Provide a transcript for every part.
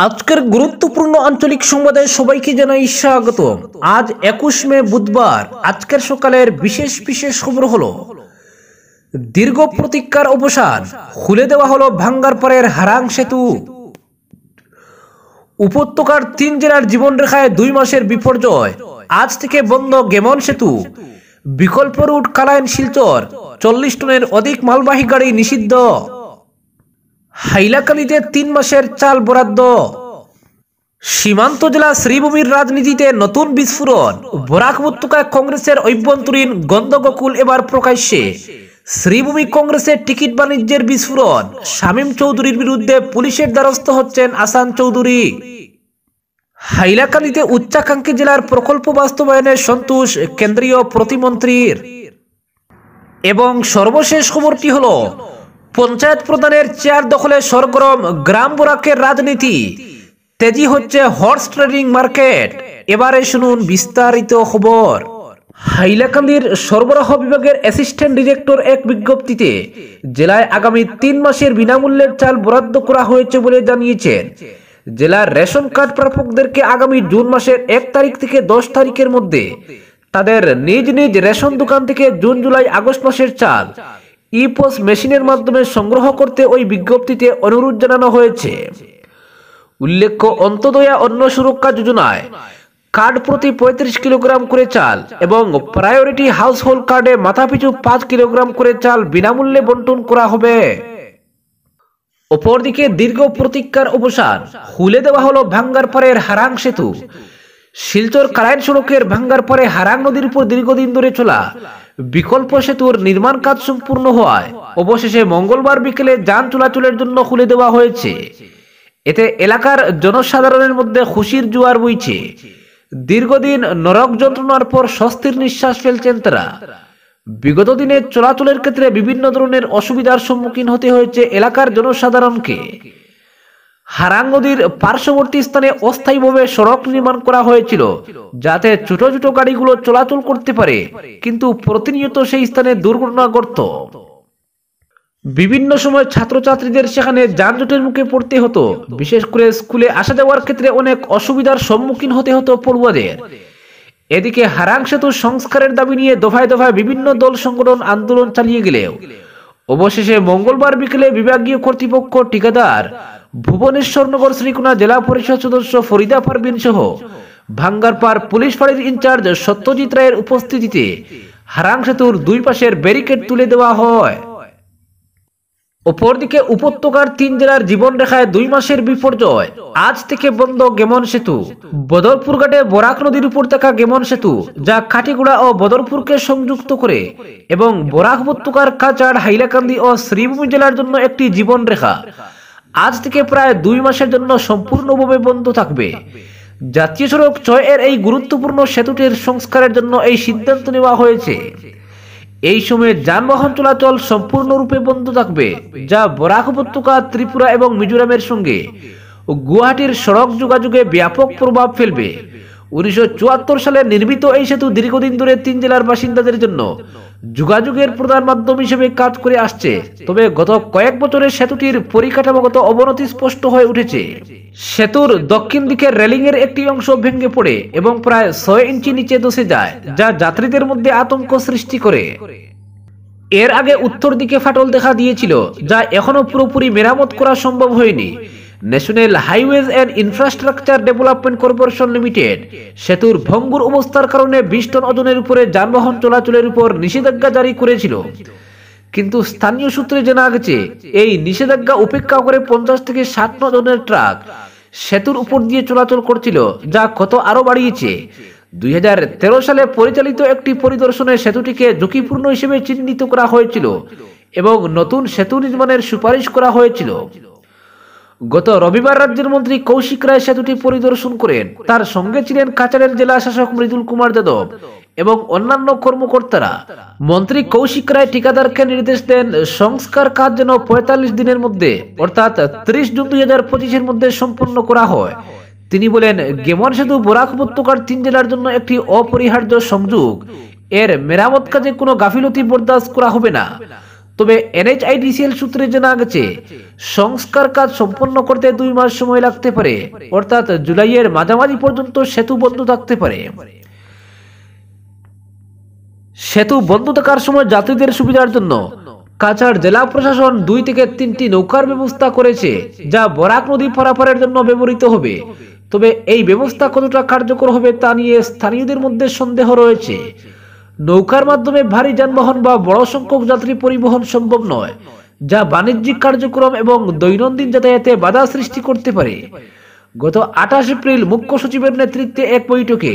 আজকের গুরুত্বপূর্ণ আঞ্চলিক সংবাদে সবাইকে জানাই স্বাগত। আজ 21 মে বুধবার। আজকের সকালের বিশেষ বিশেষ খবর হলো, দীর্ঘ প্রতীক্ষার অবসান, খুলে দেওয়া হলো ভাঙ্গারপাড়ের হারাং সেতু। উপত্যকার 3 জেলার জীবনরেখায় 2 মাসের বিপর্যয়, আজ থেকে বন্ধ গেমন সেতু। বিকল্প রুট কালাইন শিলচর, 40 টনের অধিক মালবাহী গাড়ি নিষিদ্ধ। হাইলাকান্দিতে 3 মাসের চাল বরাদ্দ। সীমান্ত জেলা শ্রীভূমির রাজনীতিতে নতুন বিস্ফোরণ, বরাক উপত্যকায় কংগ্রেসের অভ্যন্তরীণ গন্ধগোকুল এবার প্রকাশ্যে। শ্রীভূমি কংগ্রেসের টিকিট বাণিজ্যের বিস্ফোরণ, শামীম চৌধুরীর বিরুদ্ধে পুলিশের দ্বারস্থ হচ্ছেন আসান চৌধুরী। হাইলাকান্দিতে উচ্চাকাঙ্ক্ষী জেলার প্রকল্প বাস্তবায়নে সন্তোষ কেন্দ্রীয় প্রতিমন্ত্রীর। এবং সর্বশেষ খবরটি হলো, পঞ্চায়েত প্রধানের চেয়ার দখলে সরগরম গ্রাম বরাকের রাজনীতি, তেজি হচ্ছে হর্স ট্রেডিং মার্কেট। এবারে শুনুন বিস্তারিত খবর। হাইলাকান্দির সরবরাহ বিভাগের অ্যাসিস্ট্যান্ট ডিরেক্টর এক বিজ্ঞপ্তিতে জেলায় আগামী 3 মাসের বিনামূল্যের চাল বরাদ্দ করা হয়েছে বলে জানিয়েছেন। জেলার রেশন কার্ড প্রাপকদেরকে আগামী জুন মাসের 1 তারিখ থেকে 10 তারিখের মধ্যে তাদের নিজ নিজ রেশন দোকান থেকে জুন, জুলাই, আগস্ট মাসের চাল ইপোস মেশিনের মাধ্যমে সংগ্রহ করতে ওই বিজ্ঞপ্তিতে অনুরোধ জানানো হয়েছে। উল্লেখ্য, অন্তোদয়া অন্ন সুরক্ষা যোজনায় কার্ড প্রতি 35 কিলোগ্রাম করে চাল এবং প্রায়োরিটি হাউসহোল্ড কার্ডে মাথাপিছু 5 কিলোগ্রাম করে চাল বিনামূল্যে বন্টন করা হবে। অপরদিকে দীর্ঘ প্রতীক্ষার অবসান, খুলে দেওয়া হলো ভাঙ্গারপাড়ের হারাং সেতু। শিলচর কালাইন সড়কের ভাঙ্গারপাড়ে হারাং নদীর উপর দীর্ঘদিন ধরে চলা বিকল্প সেতুর নির্মাণ কাজ সম্পূর্ণ হওয়ায় অবশেষে মঙ্গলবার বিকেলে যান চলাচলের জন্য খুলে দেওয়া হয়েছে। এতে এলাকার জনসাধারণের মধ্যে খুশির জোয়ার বইছে। দীর্ঘদিন নরক যন্ত্রণার পর স্বস্তির নিঃশ্বাস ফেলছেন তারা। বিগত দিনে চলাচলের ক্ষেত্রে বিভিন্ন ধরনের অসুবিধার সম্মুখীন হতে হয়েছে এলাকার জনসাধারণকে। হারাং নদীর পার্শ্ববর্তী স্থানে অস্থায়ীভাবে সড়ক নির্মাণ করা হয়েছিল, যাতে ছোট ছোট গাড়িগুলো চলাচল করতে পারে, কিন্তু প্রতিনিয়ত সেই স্থানে দুর্ঘটনা ঘটত। বিভিন্ন সময় ছাত্রছাত্রীদের সেখানে যানজটের মুখে পড়তে হতো। বিশেষ করে স্কুলে আসা যাওয়ার ক্ষেত্রে অনেক অসুবিধার সম্মুখীন হতে হতো পড়ুয়াদের। এদিকে হারাং সেতু সংস্কারের দাবি নিয়ে দফায় দফায় বিভিন্ন দল সংগঠন আন্দোলন চালিয়ে গেলেও অবশেষে মঙ্গলবার বিকেলে বিভাগীয় কর্তৃপক্ষ, ঠিকাদার, ভুবনেশ্বরনগর শ্রীকোনা জেলা পরিষদ সদস্য ফরিদা পারভিন সহ ভাঙ্গারপাড় পুলিশ ফাঁড়ির ইনচার্জ সত্যজিৎ রায়ের উপস্থিতিতে হারাং সেতুর 2 পাশের ব্যারিকেড তুলে দেওয়া হয়। অপরদিকে উপত্যকার 3 জেলার জীবনরেখায় 2 মাসের বিপর্যয়, আজ থেকে বন্ধ গেমন সেতু। বদরপুর ঘাটে বরাক নদীর উপর থাকা গেমন সেতু, যা খাটিগুড়া ও বদরপুরকে সংযুক্ত করে এবং বরাক উপত্যকার কাছাড়, হাইলাকান্দি ও শ্রীভূমি জেলার জন্য একটি জীবনরেখা, আজ থেকে প্রায় 2 মাসের জন্য সম্পূর্ণভাবে বন্ধ থাকবে। জাতীয় সড়ক 6 এর এই গুরুত্বপূর্ণ সেতুটির সংস্কারের জন্য এই সিদ্ধান্ত নেওয়া হয়েছে। এই সময়ে যানবাহন চলাচল সম্পূর্ণরূপে বন্ধ থাকবে, যা বরাক উপত্যকা, ত্রিপুরা এবং মিজোরামের সঙ্গে গুয়াহাটির সড়ক যোগাযোগে ব্যাপক প্রভাব ফেলবে। 1974 সালে নির্মিত এই সেতু দীর্ঘদিন ধরে 3 জেলার বাসিন্দাদের জন্য যোগাযোগের প্রধান মাধ্যম হিসেবে কাজ করে আসছে। তবে গত কয়েক বছরে সেতুটির পরিকাঠামোগত অবনতি স্পষ্ট হয়ে উঠেছে। সেতুর দক্ষিণ দিকের রেলিং এর একটি অংশ ভেঙে পড়ে এবং প্রায় 6 ইঞ্চি নিচে ধসে যায়, যা যাত্রীদের মধ্যে আতঙ্ক সৃষ্টি করে। এর আগে উত্তর দিকে ফাটল দেখা দিয়েছিল, যা এখনো পুরোপুরি মেরামত করা সম্ভব হয়নি। National highways and infrastructure development corporation limited সেতুর ভঙ্গুর অবস্থার কারণে 20 টন ওজনের উপরে যানবাহন চলাচলের উপর নিষেধাজ্ঞা জারি করেছিল, কিন্তু স্থানীয় সূত্রে জানা গেছে এই নিষেধাজ্ঞা উপেক্ষা করে 50 থেকে 60 টন ওজনের ট্রাক সেতুর উপর দিয়ে চলাচল করছিল, যা ক্ষত আরো বাড়িয়েছে। 2013 সালে পরিচালিত একটি পরিদর্শনে সেতুটিকে ঝুঁকিপূর্ণ হিসেবে চিহ্নিত করা হয়েছিল এবং নতুন সেতু নির্মাণের সুপারিশ করা হয়েছিল। গত রবিবার রাজ্যের মন্ত্রী কৌশিক রায় সেতুটি পরিদর্শন করেন। তার সঙ্গে ছিলেন কাছাড়ের জেলা শাসক মৃদুল কুমার যাদব এবং অন্যান্য কর্মকর্তারা। মন্ত্রী কৌশিক রায় ঠিকাদারকে নির্দেশ দেন সংস্কার কাজ যেন 45 দিনের মধ্যে, অর্থাৎ 30 জুন 2025 মধ্যে সম্পন্ন করা হয়। তিনি বলেন, গেমন সেতু বরাক উপত্যকার 3 জেলার জন্য একটি অপরিহার্য সংযোগ। এর মেরামত কাজে কোনো গাফিলতি বরদাস্ত করা হবে না। তবে NHIDCL সূত্রে জানা গেছে সংস্কার কাজ সম্পন্ন করতে 2 মাস সময় লাগতে পারে, অর্থাৎ জুলাইয়ের মাঝামাঝি পর্যন্ত সেতু বন্ধ থাকতে পারে। সেতু বন্ধ থাকার সময় যাত্রীদের সুবিধার জন্য কাছাড় জেলা প্রশাসন 2 থেকে 3টি নৌকার ব্যবস্থা করেছে, যা বরাক নদী পারাপারের জন্য ব্যবহৃত হবে। তবে এই ব্যবস্থা কতটা কার্যকর হবে তা নিয়ে স্থানীয়দের মধ্যে সন্দেহ রয়েছে। নৌকার মাধ্যমে ভারী যানবাহন বা বড় সংখ্যক যাত্রী পরিবহন সম্ভব নয়, যা বাণিজ্যিক কার্যক্রম এবং দৈনন্দিন যাতায়াতে বাধা সৃষ্টি করতে পারে। গত 28 এপ্রিল মুখ্য সচিবের নেতৃত্বে এক বৈঠকে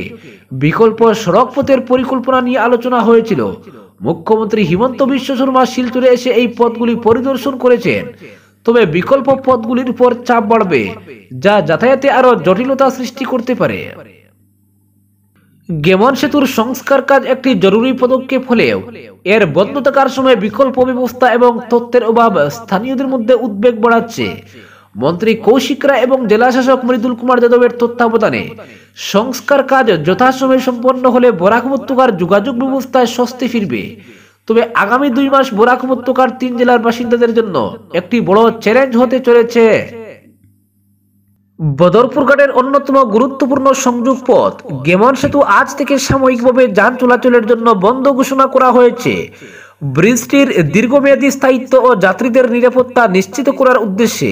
বিকল্প সড়ক পথের পরিকল্পনা নিয়ে আলোচনা হয়েছিল। মুখ্যমন্ত্রী হিমন্ত বিশ্ব শর্মা শিলচরে এসে এই পথগুলি পরিদর্শন করেছেন। তবে বিকল্প পথগুলির উপর চাপ বাড়বে, যা যাতায়াতে আরো জটিলতা সৃষ্টি করতে পারে। গেমন সেতুর সংস্কার কাজ একটি জরুরি পদক্ষেপ হলেও এর বন্ধ থাকার সময় বিকল্প ব্যবস্থা এবং তথ্যের অভাব স্থানীয়দের মধ্যে উদ্বেগ বাড়াচ্ছে। মন্ত্রী কৌশিক রায় এবং জেলা শাসক মৃদুল কুমার যাদবের তত্ত্বাবধানে সংস্কার কাজ যথাসময়ে সম্পন্ন হলে বরাক উপত্যকার যোগাযোগ ব্যবস্থায় স্বস্তি ফিরবে। তবে আগামী 2 মাস বরাক উপত্যকার 3 জেলার বাসিন্দাদের জন্য একটি বড় চ্যালেঞ্জ হতে চলেছে। বদরপুর ঘাটের অন্যতম গুরুত্বপূর্ণ সংযোগ পথ গেমন সেতু আজ থেকে সাময়িকভাবে যান চলাচলের জন্য বন্ধ ঘোষণা করা হয়েছে। ব্রিজটির দীর্ঘমেয়াদী স্থায়িত্ব ও যাত্রীদের নিরাপত্তা নিশ্চিত করার উদ্দেশ্যে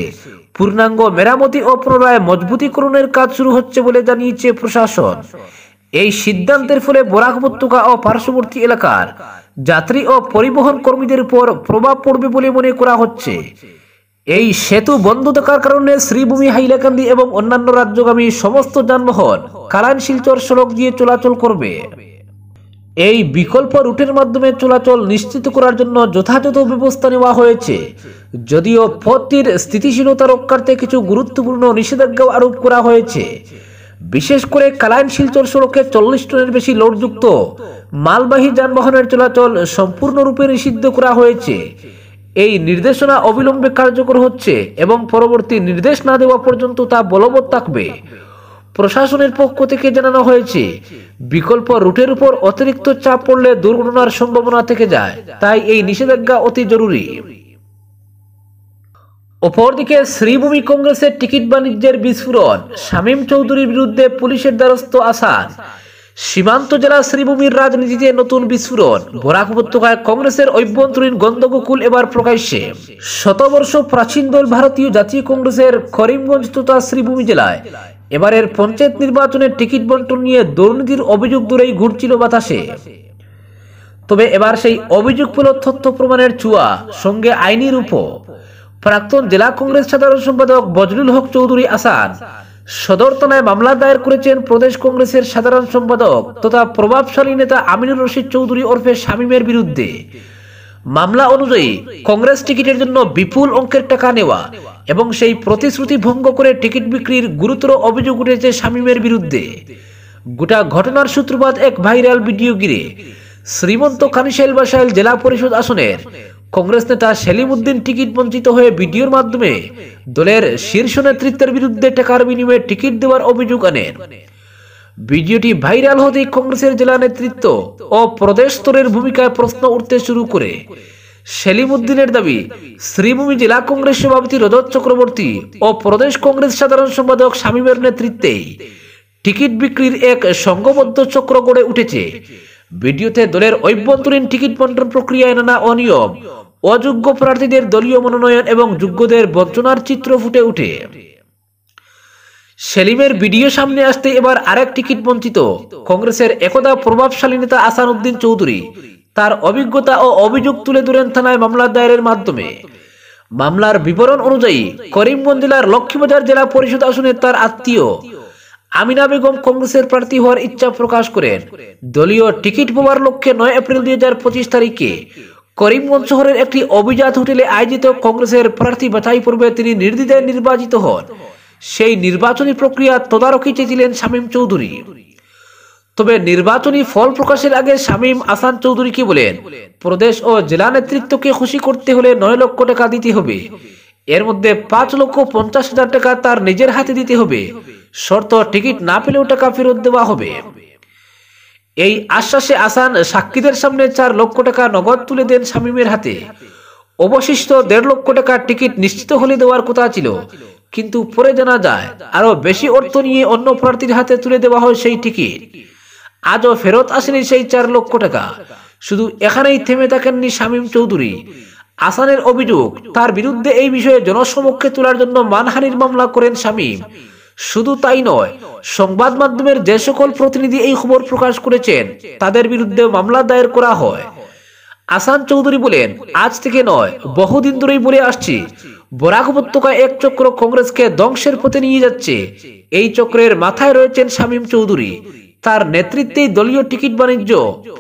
পূর্ণাঙ্গ মেরামতি ও পুনরায় মজবুতিকরণের কাজ শুরু হচ্ছে বলে জানিয়েছে প্রশাসন। এই সিদ্ধান্তের ফলে বরাক উপত্যকা ও পার্শ্ববর্তী এলাকার যাত্রী ও পরিবহন কর্মীদের উপর প্রভাব পড়বে বলে মনে করা হচ্ছে। এই সেতু বন্ধ থাকার কারণে শ্রীভূমি, হাইলাকান্দি এবং অন্যান্য রাজ্যগামী সমস্ত যানবাহন কালাইন শিলচর সড়ক দিয়ে চলাচল করবে। এই বিকল্প রুটের মাধ্যমে চলাচল নিশ্চিত করার জন্য যথাযথ ব্যবস্থা নেওয়া হয়েছে। যদিও পথটির স্থিতিশীলতা রক্ষার্থে কিছু গুরুত্বপূর্ণ নিষেধাজ্ঞা আরোপ করা হয়েছে। বিশেষ করে কালাইন শিলচর সড়কে 40 টনের বেশি লোডযুক্ত মালবাহী যানবাহনের চলাচল সম্পূর্ণরূপে নিষিদ্ধ করা হয়েছে। এই নির্দেশনা অবিলম্বে কার্যকর হচ্ছে এবং পরবর্তী নির্দেশ না দেওয়া পর্যন্ত তা বলবৎ থাকবে। প্রশাসনের পক্ষ থেকে জানানো হয়েছে, বিকল্প রুটের উপর অতিরিক্ত চাপ পড়লে দুর্ঘটনার সম্ভাবনা থেকে যায়, তাই এই নিষেধাজ্ঞা অতি জরুরি। অপরদিকে শ্রীভূমি কংগ্রেসের টিকিট বাণিজ্যের বিস্ফোরণ, শামীম চৌধুরীর বিরুদ্ধে পুলিশের দ্বারস্থ আসান। সীমান্ত জেলা শ্রীভূমির রাজনীতিতে নতুন বিস্ফোরণ, বরাক উপত্যকায় কংগ্রেসের অভ্যন্তরীণ গন্ডগোল এবার প্রকাশ্যে। শতবর্ষ প্রাচীন দল ভারতীয় জাতীয় কংগ্রেসের করিমগঞ্জ তথা শ্রীভূমি জেলায় এবারের পঞ্চায়েত নির্বাচনের টিকিট বন্টন নিয়ে দুর্নীতির অভিযোগ দূরেই ঘুরছিল বাতাসে। তবে এবার সেই অভিযোগ পেল তথ্য প্রমাণের ছোঁয়া, সঙ্গে আইনি রূপ। প্রাক্তন জেলা কংগ্রেস সাধারণ সম্পাদক বজলুল হক চৌধুরী আসান সদর থানায় মামলা দায়ের করেছেন প্রদেশ কংগ্রেসের সাধারণ সম্পাদক তথা প্রভাবশালী নেতা আমিনুর রশিদ চৌধুরী ওরফে শামীমের বিরুদ্ধে। মামলা অনুযায়ী কংগ্রেস টিকিটের জন্য বিপুল অঙ্কের টাকা নেওয়া এবং সেই প্রতিশ্রুতি ভঙ্গ করে টিকিট বিক্রির গুরুতর অভিযোগ উঠেছে শামীমের বিরুদ্ধে। গোটা ঘটনার সূত্রপাত এক ভাইরাল ভিডিও ঘিরে। শ্রীমন্ত কানিশাইল বাসাইল জেলা পরিষদ আসনের কংগ্রেস নেতা সেলিম উদ্দিন টিকিট বঞ্চিত হয়ে ভিডিওর মাধ্যমে দলের শীর্ষ নেতৃত্বের বিরুদ্ধে টাকার বিনিময়ে টিকিট দেওয়ার অভিযোগ আনেন। ভিডিওটি ভাইরাল হতেই কংগ্রেসের জেলা নেতৃত্ব ও প্রদেশ স্তরের ভূমিকায় প্রশ্ন উঠতে শুরু করে। সেলিম উদ্দিনের দাবি, শ্রীভূমি জেলা কংগ্রেস সভাপতি রজত চক্রবর্তী ও প্রদেশ কংগ্রেস সাধারণ সম্পাদক শামীমের নেতৃত্বেই টিকিট বিক্রির এক সংঘবদ্ধ চক্র গড়ে উঠেছে। ভিডিওতে দলের অভ্যন্তরীণ টিকিট বন্টন প্রক্রিয়ায় নানা অনিয়ম, অযোগ্য প্রার্থীদের দলীয় মনোনয়ন এবং যোগ্যদের বঞ্চনার চিত্র ফুটে ওঠে। সেলিমের ভিডিও সামনে আসতে এবার আরেক টিকিট বঞ্চিত কংগ্রেসের একদা প্রভাবশালী নেতা আসান উদ্দিন চৌধুরী তার অভিজ্ঞতা ও অভিযোগ তুলে ধরেন থানায় মামলা দায়েরের মাধ্যমে। মামলার বিবরণ অনুযায়ী করিমগঞ্জ জেলার লক্ষ্মীবাজার জেলা পরিষদ আসনে তার আত্মীয় আমিনা বেগম কংগ্রেসের প্রার্থী হওয়ার ইচ্ছা প্রকাশ করেন। দলীয় টিকিট পাওয়ার লক্ষ্যে 9 এপ্রিল 2025 তারিখে করিমগঞ্জ শহরের একটি অভিজাত হোটেলে আয়োজিত কংগ্রেসের প্রার্থী বাছাই পর্বে তিনি নির্দ্বিধায় নির্বাচিত হন। সেই নির্বাচনী প্রক্রিয়া তদারকি চেয়েছিলেন শামীম চৌধুরী। তবে নির্বাচনী ফল প্রকাশের আগে শামীম আসান চৌধুরীকে বলেন, প্রদেশ ও জেলা নেতৃত্বকে খুশি করতে হলে 9 লক্ষ টাকা দিতে হবে। এর মধ্যে 5,50,000 টাকা তার নিজের হাতে দিতে হবে। শর্ত, টিকিট না পেলেও টাকা ফেরত দেওয়া হবে। এই আশ্বাসে আসান সাক্ষীদের সামনে 4 লক্ষ টাকা নগদ তুলে দেন শামীমের হাতে। অবশিষ্ট 1.5 লক্ষ টাকার টিকিট নিশ্চিত হলে দেওয়ার কথা ছিল, কিন্তু পরে জানা যায় আরো বেশি অর্থ নিয়ে অন্য প্রার্থীর হাতে তুলে দেওয়া হয় সেই টিকিট। আজও ফেরত আসেনি সেই 4 লক্ষ টাকা। শুধু এখানেই থেমে থাকেননি শামীম চৌধুরী। আসানের অভিযোগ, তার বিরুদ্ধে এই বিষয়ে জনসমক্ষে তোলার জন্য মানহানির মামলা করেন শামীম। শুধু তাই নয়, সংবাদ মাধ্যমের যে সকল প্রতিনিধি এই খবর প্রকাশ করেছেন তাদের বিরুদ্ধে মামলা দায়ের করা হয়। আসান চৌধুরী বলেন, আজ থেকে নয়, বহুদিন ধরেই বলে আসছি, বরাক উপত্যকায় এক চক্র কংগ্রেসকে ধ্বংসের পথে নিয়ে যাচ্ছে। এই চক্রের মাথায় রয়েছেন শামীম চৌধুরী। তার নেতৃত্বেই দলীয় টিকিট বাণিজ্য,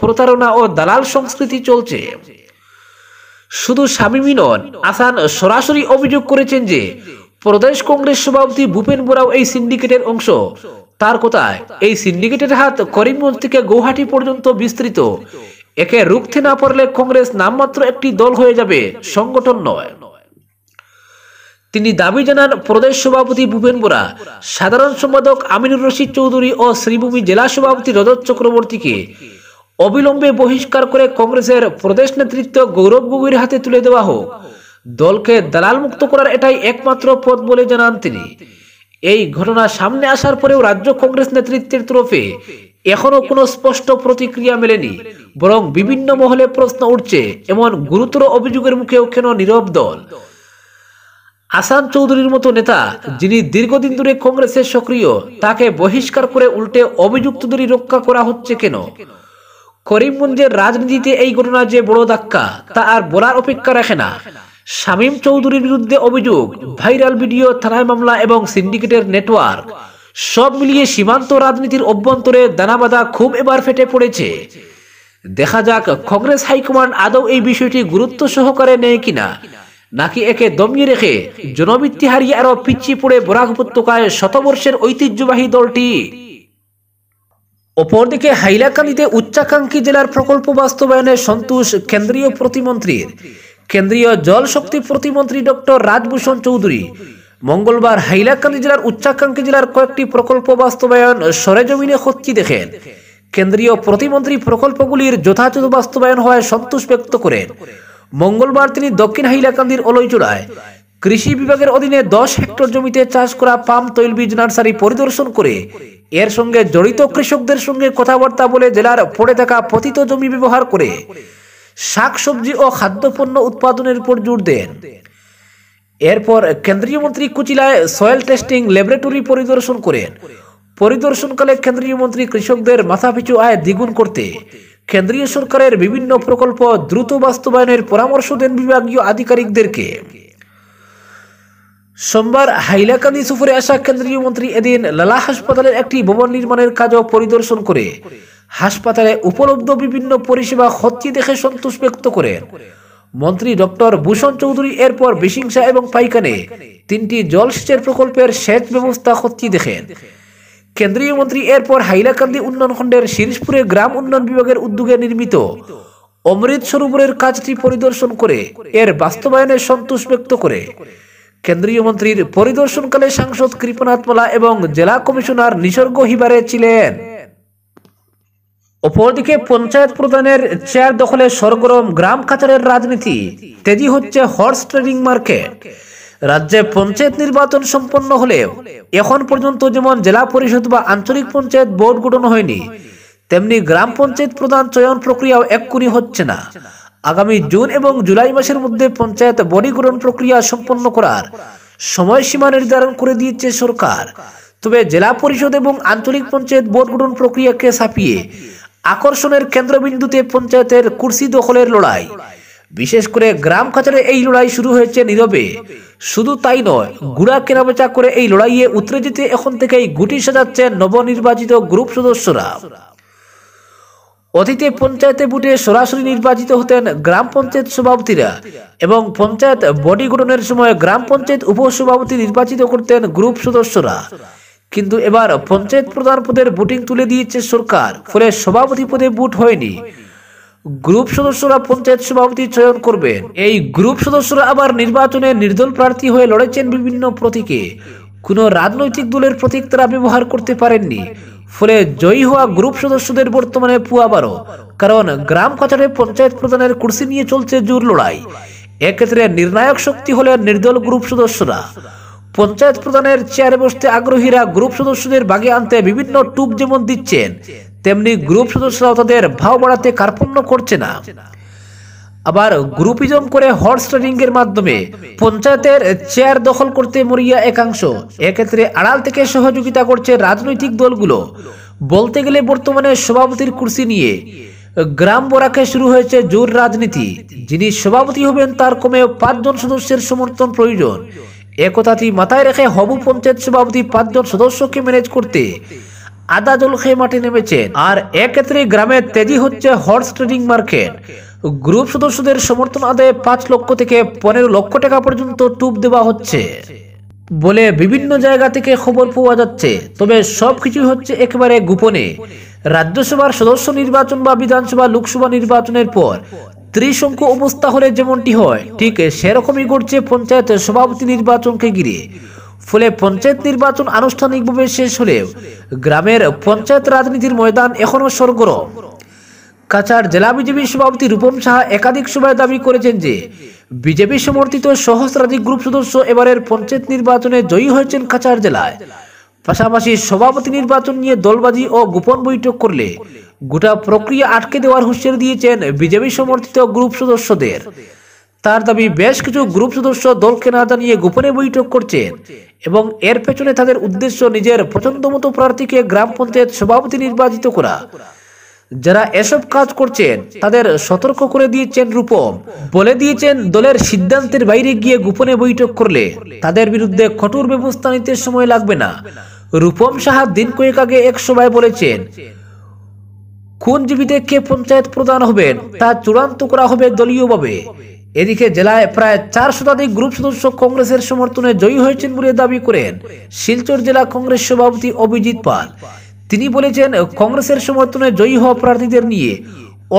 প্রতারণা ও দালাল সংস্কৃতি চলছে। শুধু শামীমই নন, আসান সরাসরি অভিযোগ করেছেন যে প্রদেশ কংগ্রেস সভাপতি ভূপেন বোরাও এই সিন্ডিকেটের অংশ। তার কথায়, এই সিন্ডিকেটের হাত করিমগঞ্জ থেকে গৌহাটি পর্যন্ত বিস্তৃত। একে রুখতে না পারলে কংগ্রেস নামমাত্র একটি দল হয়ে যাবে, সংগঠন নয়। তিনি দাবি জানান, প্রদেশ সভাপতি ভূপেন বোরা, সাধারণ সম্পাদক আমিনুর রশিদ চৌধুরী ও শ্রীভূমি জেলা সভাপতি রজত চক্রবর্তীকে অবিলম্বে বহিষ্কার করে কংগ্রেসের প্রদেশ নেতৃত্ব গৌরব গগৈর হাতে তুলে দেওয়া হোক। দলকে দালাল মুক্ত করার এটাই একমাত্র পথ বলে জানান তিনি। এই ঘটনা সামনে আসার পরেও রাজ্য কংগ্রেস নেতৃত্বের তরফে এখনো কোনো স্পষ্ট প্রতিক্রিয়া মেলেনি, বরং বিভিন্ন মহলে প্রশ্ন উঠছে, এমন গুরুতর অভিযোগের মুখেও কেন নীরব দল? আসান চৌধুরীর মতো নেতা, যিনি দীর্ঘদিন ধরে কংগ্রেসে সক্রিয়, তাকে বহিষ্কার করে উল্টে অভিযুক্তদেরই রক্ষা করা হচ্ছে কেন? করিমগঞ্জের রাজনীতিতে এই ঘটনা যে বড় ধাক্কা, তা আর বলার অপেক্ষা রাখে না। শামীম চৌধুরীর বিরুদ্ধে অভিযোগ, ভাইরাল ভিডিও, থানায় মামলা এবং সিন্ডিকেটের নেটওয়ার্ক, সব মিলিয়ে সীমান্ত রাজনীতির অভ্যন্তরে দানাবাঁধা খুব এবার ফেটে পড়েছে। দেখা যাক কংগ্রেস হাইকমান্ড আদৌ এই বিষয়টি গুরুত্ব সহকারে নেয় কিনা, নাকি একে দমিয়ে রেখে জনভিত্তি হারিয়ে আরো পিছিয়ে পড়ে বরাক উপত্যকায় শতবর্ষের ঐতিহ্যবাহী দলটি। অপরদিকে হাইলাকান্দিতে উচ্চাকাঙ্ক্ষী জেলার প্রকল্প বাস্তবায়নে সন্তোষ কেন্দ্রীয় প্রতিমন্ত্রীর। কেন্দ্রীয় জল শক্তি প্রতিমন্ত্রী ডক্টর রাজভূষণ চৌধুরী মঙ্গলবার হাইলাকান্দি জেলার উচ্চাকাঙ্ক্ষী জেলার কয়েকটি প্রকল্প বাস্তবায়ন সরেজমিনে খতিয়ে দেখেন। কেন্দ্রীয় প্রতিমন্ত্রী প্রকল্পগুলির যথাযথ বাস্তবায়ন হওয়ায় সন্তোষ ব্যক্ত করেন। মঙ্গলবার তিনি দক্ষিণ হাইলাকান্দির অলইচূড়ায় কৃষি বিভাগের অধীনে 10 হেক্টর জমিতে চাষ করা পাম তৈলবীজ নার্সারি পরিদর্শন করে এর সঙ্গে জড়িত কৃষকদের সঙ্গে কথাবার্তা বলে জেলার পড়ে থাকা পতিত জমি ব্যবহার করে শাকসবজি ও খাদ্যপণ্য উৎপাদনের উপর জোর দেন। এরপর কেন্দ্রীয় মন্ত্রী কুচিলায় সয়েল টেস্টিং ল্যাবরেটরি পরিদর্শন করেন। পরিদর্শনকালে কেন্দ্রীয় মন্ত্রী কৃষকদের মাথাপিছু আয় দ্বিগুণ করতে কেন্দ্রীয় সরকারের বিভিন্ন প্রকল্প দ্রুত বাস্তবায়নের পরামর্শ দেন বিভাগীয় আধিকারিকদেরকে। সোমবার হাইলাকান্দি সফরে আসা কেন্দ্রীয় মন্ত্রী এদিন লালা হাসপাতালের একটি ভবন নির্মাণের কাজও পরিদর্শন করে হাসপাতালে উপলব্ধ বিভিন্ন পরিষেবা খতিয়ে দেখে সন্তোষ ব্যক্ত করেন। মন্ত্রী ডক্টর ভূষণ চৌধুরী এরপর বিশিংসা এবং পাইকানে 3টি জলসেচের প্রকল্পের সেচ ব্যবস্থা খতিয়ে দেখেন। কেন্দ্রীয় মন্ত্রী এরপর হাইলাকান্দি উন্নয়ন খণ্ডের শিরিশপুরে গ্রাম উন্নয়ন বিভাগের উদ্যোগে নির্মিত অমৃত সরোবরের কাজটি পরিদর্শন করে এর বাস্তবায়নে সন্তোষ ব্যক্ত করে কেন্দ্রীয় মন্ত্রীর পরিদর্শনকালে সাংসদ কৃপনাথ মালা এবং জেলা কমিশনার নিসর্গ হিবারে ছিলেন। অপরদিকে পঞ্চায়েত প্রধানের চেয়ার দখলে সরগরম গ্রাম কাচারের রাজনীতি, তেজি হচ্ছে হর্স ট্রেডিং মার্কেট। রাজ্যে পঞ্চায়েত নির্বাচন সম্পন্ন হলেও এখন পর্যন্ত যেমন জেলা পরিষদ বা আঞ্চলিক পঞ্চায়েত বোর্ড গঠন হয়নি, তেমনি গ্রাম পঞ্চায়েত প্রধান চয়ন প্রক্রিয়াও এক্ষুনি হচ্ছে না। আগামী জুন এবং জুলাই মাসের মধ্যে পঞ্চায়েত বডি গঠন প্রক্রিয়া সম্পন্ন করার সময়সীমা নির্ধারণ করে দিয়েছে সরকার। তবে জেলা পরিষদ এবং আঞ্চলিক পঞ্চায়েত বোর্ড গঠন প্রক্রিয়াকে ছাপিয়ে আকর্ষণের কেন্দ্রবিন্দুতে পঞ্চায়েতের কুর্সি দখলের লড়াই। বিশেষ করে গ্রাম কাচারে এই লড়াই শুরু হয়েছে নীরবে। শুধু তাই নয়, গুড়া কেনাবেচা করে এই লড়াইয়ে উতরে যেতে এখন থেকেই গুটি সাজাচ্ছেন নবনির্বাচিত গ্রুপ সদস্যরা। অতীতে পঞ্চায়েতে ভোটে সরাসরি নির্বাচিত হতেন গ্রাম পঞ্চায়েত সভাপতিরা এবং পঞ্চায়েত বডি গঠনের সময় গ্রাম পঞ্চায়েত উপসভাপতি নির্বাচিত করতেন গ্রুপ সদস্যরা। কিন্তু এবার পঞ্চায়েত প্রধান পদের ভোটিং তুলে দিয়েছে সরকার, ফলে সভাপতি পদে ভোট হয়নি। গ্রুপ সদস্যরা পঞ্চায়েত সভাপতি চয়ন করবেন। এই গ্রুপ সদস্যরা আবার নির্বাচনে নির্দল প্রার্থী হয়ে লড়েছেন বিভিন্ন প্রতীকে। কোনো রাজনৈতিক দলের প্রতীক তারা ব্যবহার করতে পারেননি, ফলে জয়ী হওয়া গ্রুপ সদস্যদের বর্তমানে পুয়া 12। কারণ গ্রাম কাচারে পঞ্চায়েত প্রধানের কুর্সি নিয়ে চলছে জোর লড়াই। এক্ষেত্রে নির্ণায়ক শক্তি হলেন নির্দল গ্রুপ সদস্যরা। পঞ্চায়েত প্রধানের চেয়ারে বসতে আগ্রহীরা গ্রুপ সদস্যদের বাগে আনতে বিভিন্ন টুপ যেমন দিচ্ছেন, তেমনি গ্রুপ সদস্যরাও তাদের ভাও বাড়াতে কার্পণ্য করছে না। আবার গ্রুপিজম করে হর্স ট্রেডিং এর মাধ্যমে পঞ্চায়েতের চেয়ার দখল করতে মরিয়া একাংশ। এক্ষেত্রে আড়াল থেকে সহযোগিতা করছে রাজনৈতিক দলগুলো। বলতে গেলে বর্তমানে সভাপতির কুর্সি নিয়ে গ্রাম বরাকে শুরু হয়েছে জোর রাজনীতি। যিনি সভাপতি হবেন তার কমেও 5 জন সদস্যের সমর্থন প্রয়োজন। একথাটি মাথায় রেখে হবু পঞ্চায়েত সভাপতি 5 জন সদস্যকে ম্যানেজ করতে আদা জল খেয়ে মাঠে নেমেছেন। আর এক্ষেত্রে গ্রামে তেজি হচ্ছে হর্স ট্রেডিং মার্কেট। গ্রুপ সদস্যদের সমর্থন আদায়ে 5 লক্ষ থেকে 15 লক্ষ টাকা পর্যন্ত টুপ দেওয়া হচ্ছে বলে বিভিন্ন জায়গা থেকে খবর পাওয়া যাচ্ছে। তবে সবকিছু হচ্ছে একেবারে গোপনে। রাজ্যসভার সদস্য নির্বাচন বা বিধানসভা লোকসভা নির্বাচনের পর ত্রিশঙ্কু অবস্থা হলে যেমনটি হয়, ঠিক সেরকমই ঘটছে পঞ্চায়েত সভাপতি নির্বাচনকে ঘিরে। ফলে পঞ্চায়েত নির্বাচন আনুষ্ঠানিকভাবে শেষ হলেও গ্রামের পঞ্চায়েত রাজনীতির ময়দান এখনো সরগরম। কাছাড় জেলা বিজেপি সভাপতি রূপম সাহা একাধিক সভায় দাবি করেছেন যে বিজেপি সমর্থিত সহস্রাধিক গ্রুপ সদস্য এবারের পঞ্চায়েত নির্বাচনে জয়ী হয়েছেন কাছাড় জেলায়। পাশাপাশি সভাপতি নির্বাচন নিয়ে দলবাজি ও গোপন বৈঠক করলে গোটা প্রক্রিয়া আটকে দেওয়ার হুঁশিয়ারি দিয়েছেন বিজেপি সমর্থিত গ্রুপ সদস্যদের। তার দাবি, বেশ কিছু গ্রুপ সদস্য দলকে না জানিয়ে গোপনে বৈঠক করছেন এবং এর পেছনে তাদের উদ্দেশ্য নিজের পছন্দমতো প্রার্থীকে গ্রাম পঞ্চায়েত সভাপতি নির্বাচিত করা। যারা এসব কাজ করছেন তাদের সতর্ক করে দিয়েছেন রূপম। বলে দিয়েছেন, দলের সিদ্ধান্তের বাইরে গিয়ে গোপনে বৈঠক করলে তাদের বিরুদ্ধে কঠোর ব্যবস্থা নিতে সময় লাগবে না। রূপম সাহা দিন কয়েক আগে এক সভায় বলেছেন, কোন জীবিতে কে পঞ্চায়েত প্রধান হবেন তা চূড়ান্ত করা হবে দলীয়ভাবে। এদিকে জেলায় প্রায় 4 শতাধিক গ্রুপ সদস্য কংগ্রেসের সমর্থনে জয়ী হয়েছেন বলে দাবি করেন শিলচর জেলা কংগ্রেস সভাপতি অভিজিৎ পাল। তিনি বলেছেন, কংগ্রেসের সমর্থনে জয়ী হওয়া প্রার্থীদের নিয়ে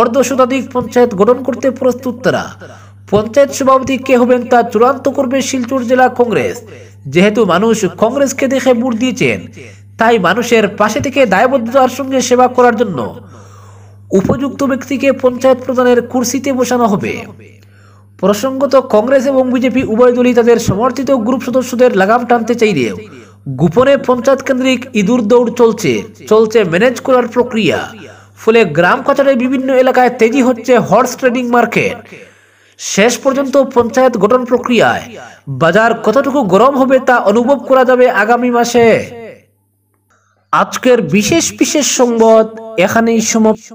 অর্ধ শতাধিক পঞ্চায়েত গঠন করতে প্রস্তুত তারা। পঞ্চায়েত সভাপতি কে হবেন তা চূড়ান্ত করবে শিলচর জেলা কংগ্রেস। যেহেতু মানুষ কংগ্রেসকে দেখে ভোট দিয়েছেন, তাই মানুষের পাশে থেকে দায়বদ্ধতার সঙ্গে সেবা করার জন্য উপযুক্ত ব্যক্তিকে পঞ্চায়েত প্রধানের কুর্সিতে বসানো হবে। প্রসঙ্গত, কংগ্রেস এবং বিজেপি উভয় দলই তাদের সমর্থিত গ্রুপ সদস্যদের লাগাম টানতে চাইলেও গোপনে পঞ্চায়েত কেন্দ্রিক ইঁদুর দৌড় চলছে ম্যানেজ করার প্রক্রিয়া। ফলে গ্রাম কাছাড়ের বিভিন্ন এলাকায় তেজি হচ্ছে হর্স ট্রেডিং মার্কেট। শেষ পর্যন্ত পঞ্চায়েত গঠন প্রক্রিয়ায় বাজার কতটুকু গরম হবে তা অনুভব করা যাবে আগামী মাসে। আজকের বিশেষ সংবাদ এখানেই সমাপ্ত।